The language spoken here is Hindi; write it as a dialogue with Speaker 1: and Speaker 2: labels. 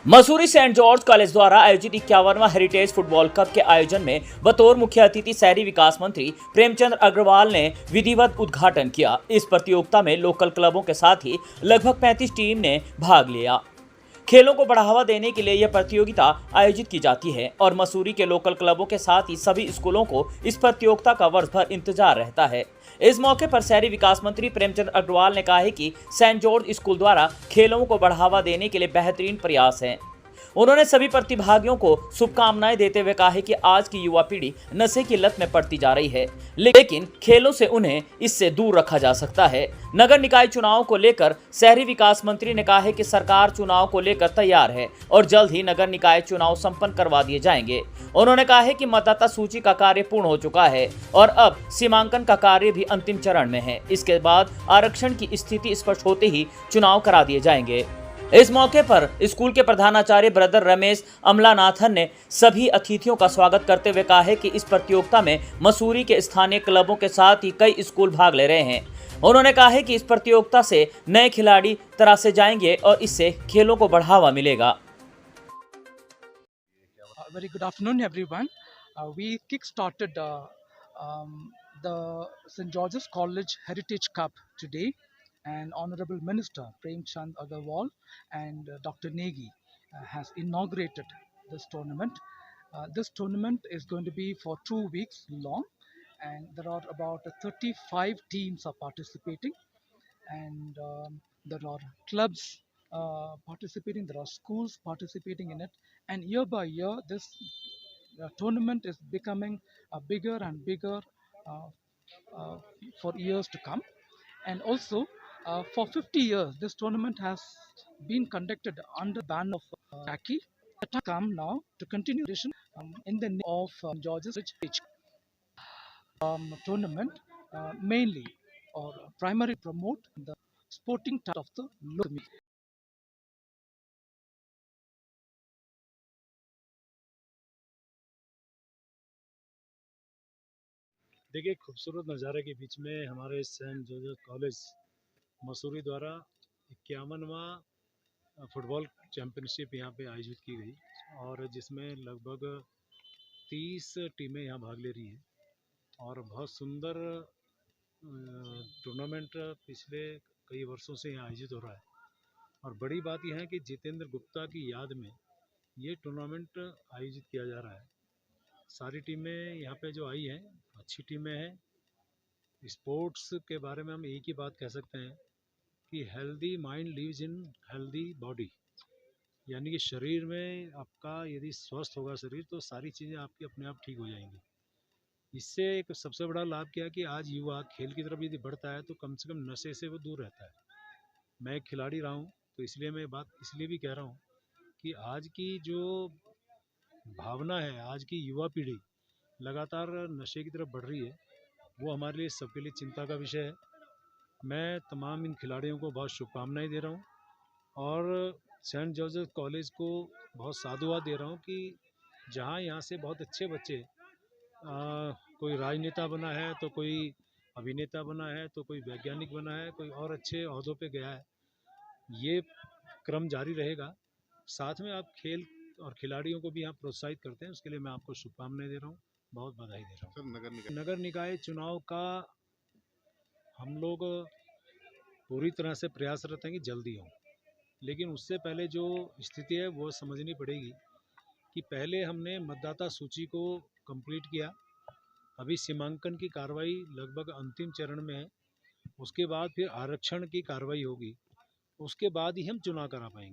Speaker 1: मसूरी सेंट जॉर्ज कॉलेज द्वारा आयोजित 51वां हेरिटेज फुटबॉल कप के आयोजन में बतौर मुख्य अतिथि शहरी विकास मंत्री प्रेमचंद अग्रवाल ने विधिवत उद्घाटन किया। इस प्रतियोगिता में लोकल क्लबों के साथ ही लगभग 35 टीम ने भाग लिया। खेलों को बढ़ावा देने के लिए यह प्रतियोगिता आयोजित की जाती है और मसूरी के लोकल क्लबों के साथ ही सभी स्कूलों को इस प्रतियोगिता का वर्ष भर इंतजार रहता है। इस मौके पर शहरी विकास मंत्री प्रेमचंद अग्रवाल ने कहा है कि सेंट जॉर्ज स्कूल द्वारा खेलों को बढ़ावा देने के लिए बेहतरीन प्रयास है। उन्होंने सभी प्रतिभागियों को शुभकामनाएं देते हुए कहा है कि आज की युवा पीढ़ी नशे की लत में पड़ती जा रही है, लेकिन खेलों से उन्हें इससे दूर रखा जा सकता है। नगर निकाय चुनाव को लेकर शहरी विकास मंत्री ने कहा है कि सरकार चुनाव को लेकर तैयार है और जल्द ही नगर निकाय चुनाव संपन्न करवा दिए जाएंगे। उन्होंने कहा है कि मतदाता सूची का कार्य पूर्ण हो चुका है और अब सीमांकन का कार्य भी अंतिम चरण में है। इसके बाद आरक्षण की स्थिति स्पष्ट होते ही चुनाव करा दिए जाएंगे। इस मौके पर स्कूल के प्रधानाचार्य ब्रदर रमेश अमलानाथन ने सभी अतिथियों का स्वागत करते हुए कहा है कि इस प्रतियोगिता में मसूरी के स्थानीय क्लबों के साथ ही कई स्कूल भाग ले रहे हैं। उन्होंने कहा है कि इस प्रतियोगिता से नए खिलाड़ी तरासे जाएंगे और इससे खेलों को बढ़ावा मिलेगा।
Speaker 2: Very good afternoon, everyone. We kick-started the St. George's College Heritage Cup today, and Honorable Minister Premchand Agarwal and Dr. Negi has inaugurated this tournament. This tournament is going to be for 2 weeks long, and there are about 35 teams are participating, and there are clubs participating, there are schools participating in it, and year by year this tournament is becoming bigger and bigger uh, uh, for years to come. And also for 50 years this tournament has been conducted under the ban of Jackie. The time come now to continue tradition in the name of George's Heritage tournament, mainly or primarily promote the sporting talent of the local community.
Speaker 3: देखिए, खूबसूरत नज़ारे के बीच में हमारे सेंट जोसेफ कॉलेज मसूरी द्वारा 51वां फुटबॉल चैम्पियनशिप यहाँ पे आयोजित की गई और जिसमें लगभग 30 टीमें यहाँ भाग ले रही हैं और बहुत सुंदर टूर्नामेंट पिछले कई वर्षों से यहाँ आयोजित हो रहा है। और बड़ी बात यह है कि जितेंद्र गुप्ता की याद में ये टूर्नामेंट आयोजित किया जा रहा है। सारी टीमें यहाँ पे जो आई हैं अच्छी टीमें हैं। स्पोर्ट्स के बारे में हम एक ही बात कह सकते हैं कि healthy mind lives in healthy body, यानी कि शरीर में आपका यदि स्वस्थ होगा शरीर तो सारी चीज़ें आपकी अपने आप ठीक हो जाएंगी। इससे एक सबसे बड़ा लाभ क्या है कि आज युवा खेल की तरफ यदि बढ़ता है तो कम से कम नशे से वो दूर रहता है। मैं एक खिलाड़ी रहा हूँ तो इसलिए मैं बात इसलिए भी कह रहा हूँ कि आज की जो भावना है, आज की युवा पीढ़ी लगातार नशे की तरफ बढ़ रही है, वो हमारे लिए सबके लिए चिंता का विषय है। मैं तमाम इन खिलाड़ियों को बहुत शुभकामनाएं दे रहा हूँ और सेंट जोसेफ कॉलेज को बहुत साधुवाद दे रहा हूँ कि जहाँ यहाँ से बहुत अच्छे बच्चे कोई राजनेता बना है तो कोई अभिनेता बना है तो कोई वैज्ञानिक बना है, कोई और अच्छे ओहदों पे गया है। ये क्रम जारी रहेगा। साथ में आप खेल और खिलाड़ियों को भी यहाँ प्रोत्साहित करते हैं, उसके लिए मैं आपको शुभकामनाएं दे रहा हूँ, बहुत बधाई दे रहा हूँ। सर, नगर निकाय चुनाव का हम लोग पूरी तरह से प्रयासरत हैं कि जल्दी हो, लेकिन उससे पहले जो स्थिति है वो समझनी पड़ेगी कि पहले हमने मतदाता सूची को कंप्लीट किया, अभी सीमांकन की कार्रवाई लगभग अंतिम चरण में है, उसके बाद फिर आरक्षण की कार्रवाई होगी, उसके बाद ही हम चुनाव करा पाएंगे।